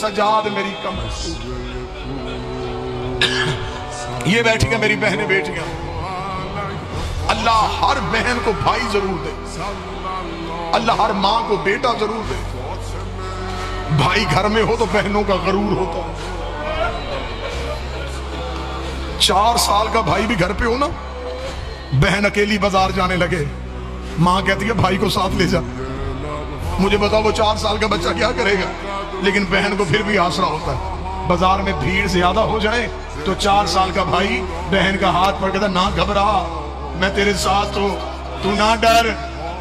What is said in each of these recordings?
सजाद मेरी कमर। ये बैठी हैं मेरी बहनें बेटियां, अल्लाह हर बहन को भाई जरूर दे, अल्लाह हर माँ को बेटा जरूर दे। भाई घर में हो तो बहनों का गरूर होता है। 4 साल का भाई भी घर पे हो ना, बहन अकेली बाजार जाने लगे, माँ कहती है भाई को साथ ले जा। मुझे बताओ वो 4 साल का बच्चा क्या करेगा, लेकिन बहन को फिर भी आसरा होता है। बाजार में भीड़ ज्यादा हो जाए तो 4 साल का भाई बहन का हाथ पकड़ कहता ना घबरा, मैं तेरे साथ हूं, तू ना डर,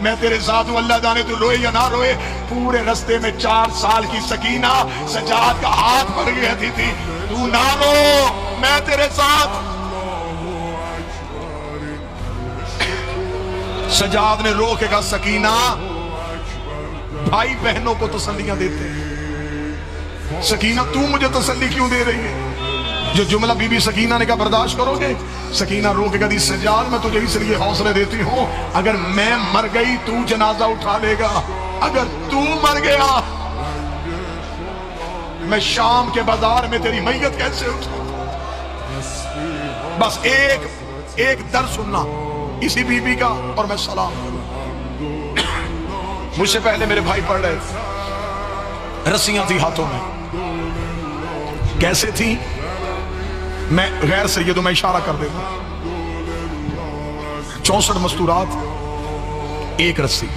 मैं तेरे साथ हूं। अल्लाह जाने तू रोए या ना रोए। पूरे रास्ते में 4 साल की सकीना सजाद का हाथ पकड़ के कहती थी तू ना रो, मैं तेरे साथ। सजाद ने रो के कहा सकीना, भाई बहनों को तसल्लियां देते हैं, सकीना तू मुझे तसल्ली क्यों दे रही है? जो जुमला बीबी सकीना ने कहा बर्दाश्त करोगे? सकीना रो के कहती सजाद मैं तुझे इसलिए हौसले देती हूं, अगर मैं मर गई तू जनाजा उठा लेगा, अगर तू मर गया मैं शाम के बाजार में तेरी मैयत कैसे उठा? बस एक दर्द सुनना इसी बीबी का और मैं सलाम करूं। मुझसे पहले मेरे भाई पढ़ रहे थे, रस्सियां थी हाथों में, कैसे थी मैं गैर सैयदों में इशारा कर देता। 64 मस्तूरात, एक रस्सी,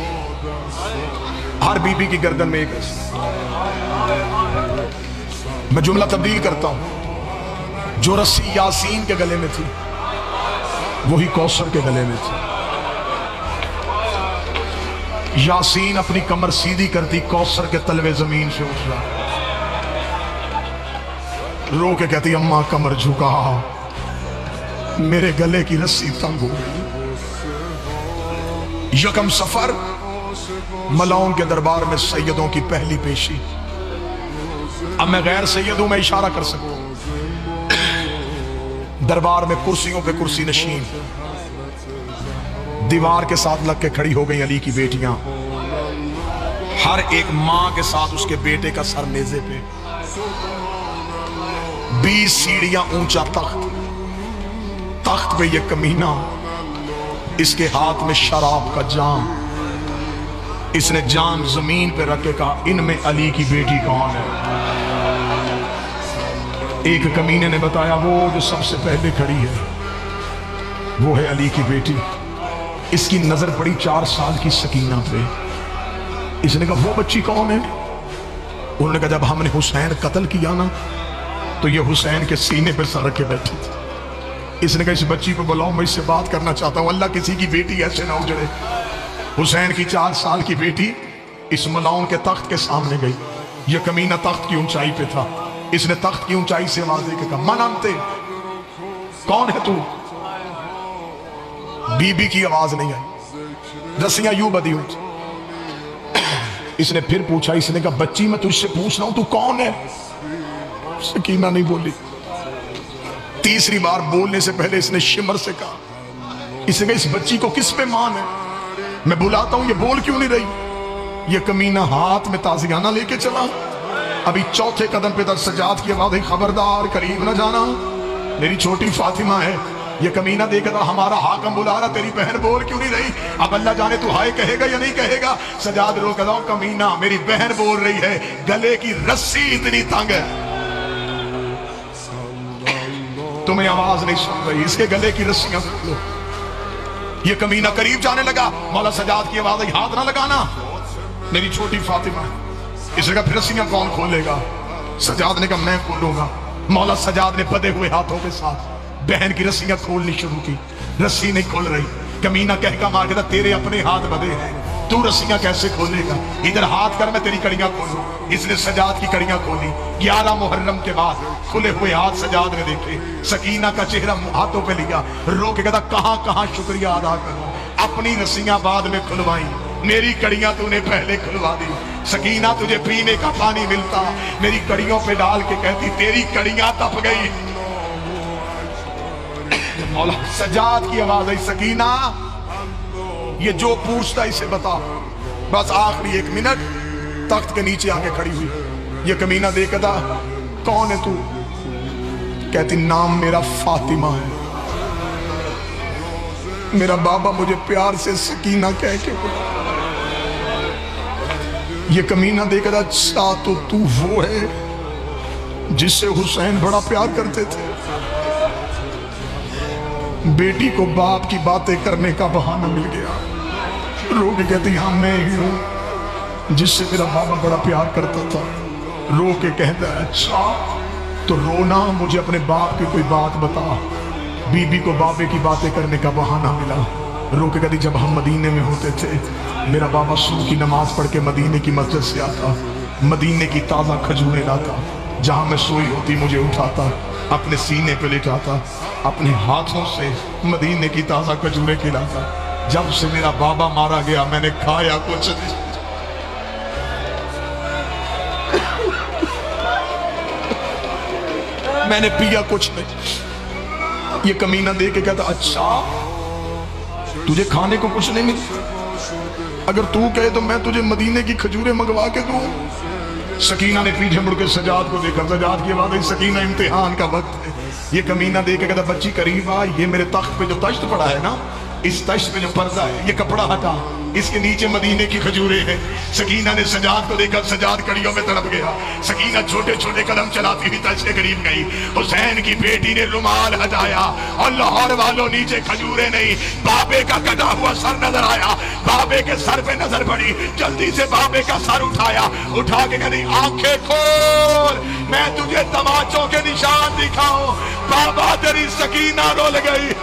हर बीबी की गर्दन में एक रस्सी। मैं जुमला तब्दील करता हूं, जो रस्सी यासीन के गले में थी वही कौसर के गले में थी। यासीन अपनी कमर सीधी करती, कौसर के तलवे जमीन से उछला, रो के कहती अम्मा कमर झुका, मेरे गले की रस्सी तंग हो गई। यकम सफर मलाउन के दरबार में सैयदों की पहली पेशी। अब मैं गैर सैयदों में इशारा कर सकता हूं। दरबार में कुर्सियों पे कुर्सी नशीन, दीवार के साथ लग के खड़ी हो गई अली की बेटियां, हर एक मां के साथ उसके बेटे का सर मेजे पे। 20 सीढ़ियां ऊंचा तख्त, तख्त पे ये कमीना, इसके हाथ में शराब का जाम, इसने जाम जमीन पे रख के कहा इनमें अली की बेटी कौन है? एक कमीने ने बताया वो जो सबसे पहले खड़ी है वो है अली की बेटी। इसकी नजर पड़ी 4 साल की सकीना पे, इसने कहा वो बच्ची कौन है? उन्होंने कहा जब हमने हुसैन कत्ल किया ना तो ये हुसैन के सीने पे सर रख के बैठी थी। इसने कहा इस बच्ची को बुलाओ, मैं इससे बात करना चाहता हूं, अल्लाह किसी की बेटी ऐसे ना उजड़े। हुसैन की 4 साल की बेटी इस मलाउन के तख्त के सामने गई। यह कमीना तख्त की ऊंचाई पे था, इसने तख्त की ऊंचाई से आवाज देकर कहा मन अंते, कौन है तू? बीबी की आवाज नहीं आई, रस्सियां यूं बंधी हुई। इसने फिर पूछा, इसने कहा बच्ची मैं तुझसे पूछ रहा हूं तू कौन है? सकीना नहीं बोली। तीसरी बार बोलने से पहले इसने शिमर से कहा, इसने कहा इस बच्ची को किस पे मान है? मैं बुलाता हूं ये बोल क्यों नहीं रही? ये कमीना हाथ में ताजियाना लेके चला। अभी चौथे कदम पे दर सजाद की आवाज, खबरदार करीब न जाना, मेरी छोटी फातिमा है। ये कमीना देखा हमारा हाकम बुला रहा, तेरी बहन बोल क्यों नहीं रही? अब अल्लाह जाने तू हाय कहेगा या नहीं कहेगा। सजाद रो कहता हूं कमीना मेरी बहन बोल रही है, गले की रस्सी इतनी तंग है तुम्हें आवाज नहीं सुन रही, इसके गले की रस्सियां खोलो। ये कमीना करीब जाने लगा, मौला सजाद की आवाज आई हाथ ना लगाना, मेरी छोटी फातिमा। इसने कहा फिर रस्सियां कौन खोलेगा? सजाद ने कहा मैं खोलूंगा। मौला सजाद ने बधे हुए हाथों के साथ बहन की रस्सियां खोलनी शुरू की, रस्सी नहीं खोल रही। कमीना कहका मार के तेरे अपने हाथ बधे हैं, तू रस्सियां कैसे खोलेगा? इधर हाथ कर मैं तेरी कड़ियां खोलूं। इसने सजाद की कड़ियां खोली। 11 मुहर्रम के बाद खुले हुए हाथ सजाद ने देखे, सकीना का चेहरा हाथों पे लिया, रो के कहता कहां कहां शुक्रिया अदा करूं, अपनी रस्सियां बाद में खुलवाई, मेरी कड़ियां तूने पहले खुलवा दी। सकीना तुझे पीने का पानी मिलता, मेरी कड़ियों पे डाल के कहती तेरी कड़ियां तप गई। मौला सजाद की आवाज आई सकीना ये जो पूछता इसे बता। बस आखिरी 1 मिनट तख्त के नीचे आके खड़ी हुई, ये कमीना देखता कौन है तू? कहती नाम मेरा फातिमा है, मेरा बाबा मुझे प्यार से सकीना कह के बुला। ये कमीना देखता अच्छा तो तू वो है जिससे हुसैन बड़ा प्यार करते थे। बेटी को बाप की बातें करने का बहाना मिल गया, रो के कहती हाँ मैं ही हूं जिससे मेरा बाबा बड़ा प्यार करता था। रो के कहता है अच्छा तो रोना, मुझे अपने बाप की कोई बात बता। बीबी को बाबे की बातें करने का बहाना मिला। रो के कहती जब हम मदीने में होते थे मेरा बाबा सुबह की नमाज पढ़ के मदीने की मस्जिद से आता, मदीने की ताज़ा खजूरें लाता, जहां मैं सोई होती मुझे उठाता, अपने सीने पे लिटाता, अपने हाथों से मदीने की ताज़ा खजूरें खिलाता। जब से मेरा बाबा मारा गया मैंने खाया कुछ नहीं, मैंने पिया कुछ नहीं। ये कमीना दे के कहता अच्छा तुझे खाने को कुछ नहीं मिलता, अगर तू कहे तो मैं तुझे मदीने की खजूरें मंगवा के दूं। सकीना ने पीछे मुड़ के सजाद को देखा, सजाद की बात है सकीना इम्तिहान का वक्त है। ये कमीना दे के कहता बच्ची करीब आ, ये मेरे तख्त पे जो तश्त पड़ा है ना, इस तश्त पे जो पर्दा है ये कपड़ा हटा, इसके नीचे मदीने की खजूरें हैं। सकीना ने सजाद को देखा, सजाद कड़ियों में तड़प गया। सकीना छोटे छोटे कदम चलाती हुई तश्त के करीब गई। हुसैन की बेटी ने रुमाल हटाया और लाहौर वालों नीचे खजूरें नहीं, बाबे का कटा हुआ सर नजर आया। बाबे के सर पे नजर पड़ी, जल्दी से बाबे का सर उठाया, उठा के कहती आंखें खोल, मैं तुझे तमाचों के निशान दिखाऊं। बाबा तेरी सकीना रोल गई।